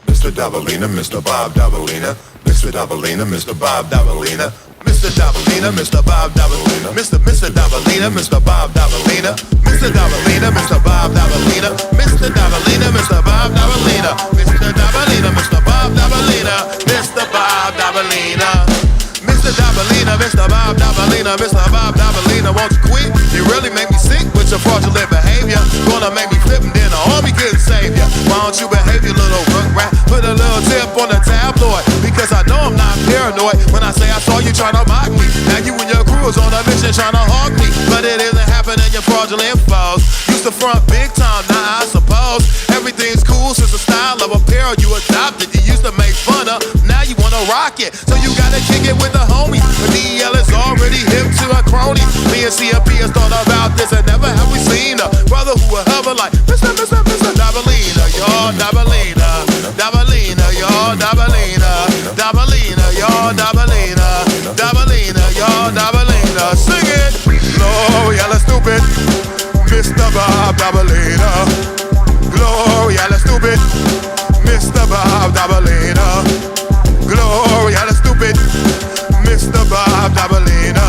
Mr. Dabalina, Mr. Bob Dabalina, Mr. Dabalina, Mr. Bob Dabalina, Mr. Dabalina, Mr. Bob Dabalina, Mr. Dabalina, Mr. Bob Dabalina, Mr. Dabalina, Mr. Bob Dabalina, Mr. Dabalina, Mr. Bob Dabalina, Mr. Dabalina, Mr. Bob Dabalina, Mr. Bob Dabalina, Mr. Dabalina, Mr. Bob Dabalina, Mr. Bob Dabalina, won't you quit? You really make me sick with your fraudulent behavior. Gonna make me flip and then the army couldn't save ya. Why don't you behave, you little rug rat? Put a little tip on the tabloid, because I know I'm not paranoid when I say I saw you trying to mock me. Now you and your crew is on a mission trying to hawk me, but it isn't happening, your fraudulent foes. Used to front big time, now I suppose everything's cool since the style of apparel you adopted. You used to make fun of, now you wanna rock it, so you gotta kick it with the homies. But DL is already hip to a crony. Me and CMP has thought about this and never have we seen a brother who would hover like Mr. Dabalina, y'all, Dabalina, Dabalina, y'all, Dabalina, Dabalina, y'all, Dabalina, Dabalina, y'all, Dabalina. Sing it, Gloria, stupid, Mr. Bob Dabalina, Gloria, stupid, Mr. Bob Dabalina, Gloria, stupid, Mr. Bob Dabalina,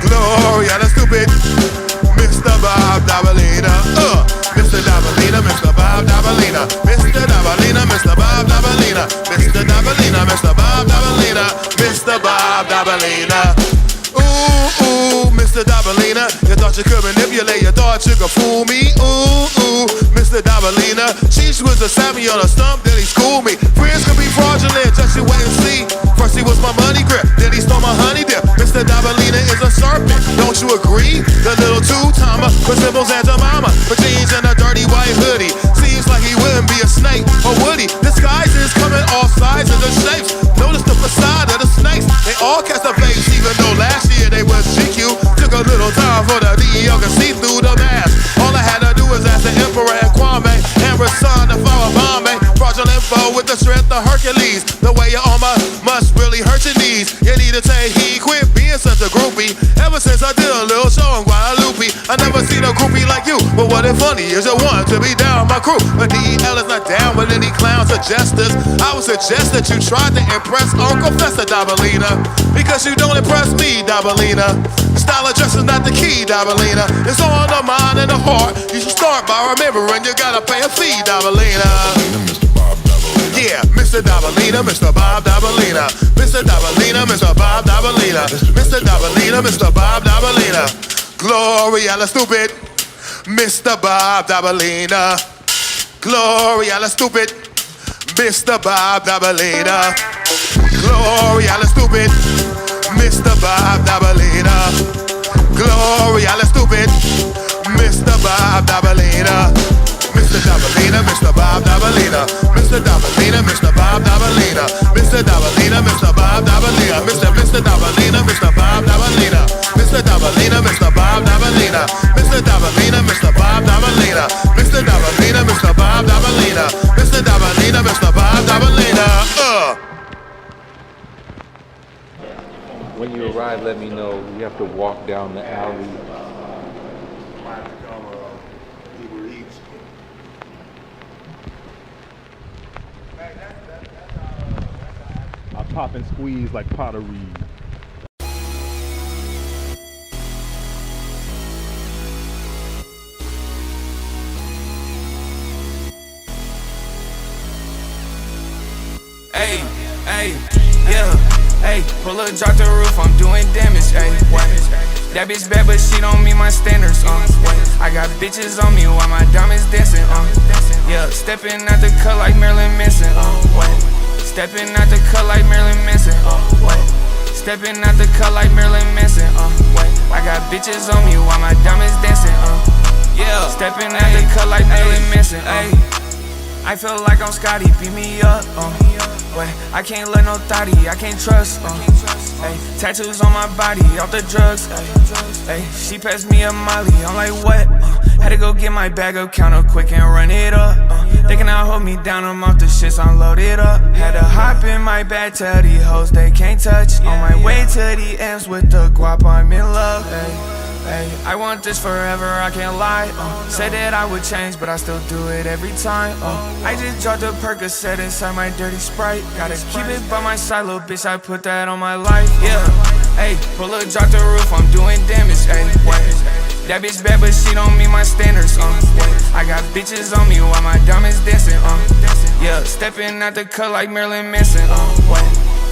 Gloria, stupid, Mr. Bob Dabalina, Mr. Dabalina, Mr. Bob Dabalina, Mr. Dabalina, Mr. Bob Dabalina, Mr. Dabalina, Mr. Bob Dabalina, Mr. Bob Dabalina. Ooh, ooh, Mr. Dabalina, you thought you could manipulate, you thought you could fool me. Ooh, ooh, Mr. Dabalina, Cheech was a savvy on a stump, then he schooled me. Friends could be fraudulent, just you wait and see. First he was my money grip, then he stole my honey dip. Mr. Dabalina is a serpent, don't you agree? The little two-timer resembles Aunt Jemima, but jeans and a dirty white hoodie. Seems like he wouldn't be a snake, or would he? Disguises coming all sizes and shapes. Notice the facade of the snakes, they all catch the face, even though last year they was GQ. Took a little time for the DEO to see through the mask. All I had to do was ask the Emperor and Kwame and Rasan to follow Bombay. Fraudulent foe with the strength of Hercules. The way your armor must really hurt your knees. You need to take heed, quit being such a groupie. Ever since I did a little show in Guadalupe, I never seen a groupie like you. But what if funny is you want to be down my crew, but DEL is not down with any clowns or jesters. I would suggest that you try to impress Uncle Fester Dabalina, because you don't impress me, Dabalina. Style of dress is not the key, Dabalina. It's on the mind and the heart. You should start by remembering you gotta pay a fee, Dabalina. Yeah, Mr. Dabalina, Mr. Bob Dabalina, Mr. Dabalina, Mr. Bob Dabalina, Mr. Dabalina, Mr. Bob Dabalina, Gloria la stupid, Mr. Bob Dabalina, Gloria la stupid, Mr. Bob Dabalina, Gloria la stupid, Mr. Bob Dabalina, Gloria la stupid, Mr. Bob Dabalina, Mr. Dabalina, Mr. Bob Dabalina, Mr. Dabalina, Mr. Bob Dabalina, Mr. Dabalina, Mr. Bob Dabalina, Mr. Dabalina, Mr. Bob Dabalina, Mr. Dabalina, Mr. Bob Dabalina, Mr. Dabalina, Mr. Bob Dabalina, Mr. Dabalina, Mr. Bob Dabalina, Mr. Dabalina, Mr. Bob Dabalina. When you arrive, let me know. We have to walk down the alley. I pop and squeeze like pottery. Hey, hey, yeah, hey, pull up, drop the roof, I'm doing damage, hey, what? That bitch bad, but she don't meet my standards, what? I got bitches on me while my diamonds dancing, yeah, stepping out the cut like Marilyn Manson, what? Stepping out the cut like Marilyn Manson, what? Stepping out the cut like Marilyn Manson, what? I got bitches on me while my diamonds dancing, yeah, stepping out the cut like Marilyn Manson, I feel like I'm Scotty, beat me up, wait, I can't let no thotty, I can't trust, tattoos on my body, off the drugs, she passed me a molly, I'm like, what, had to go get my bag up, count up quick and run it up, they cannot hold me down, I'm off the shits, I'm loaded up, had to hop in my bag, tell these hoes they can't touch, on my way to the ends with the guap, I'm in love, Hey, I want this forever, I can't lie. Said that I would change, but I still do it every time. I just dropped a Percocet inside my dirty Sprite. Gotta keep it by my side, little bitch, I put that on my life. Yeah, hey, pull up, drop the roof, I'm doing damage. Hey, that bitch bad, but she don't meet my standards. I got bitches on me while my diamonds dancing. Yeah, stepping out the cut like Marilyn Manson.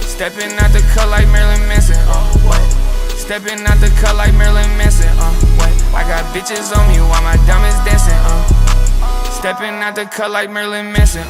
Stepping out the cut like Marilyn Manson. Stepping out the cut like Marilyn Manson. I got bitches on me while my diamonds dancing. Stepping out the cut like Marilyn Manson.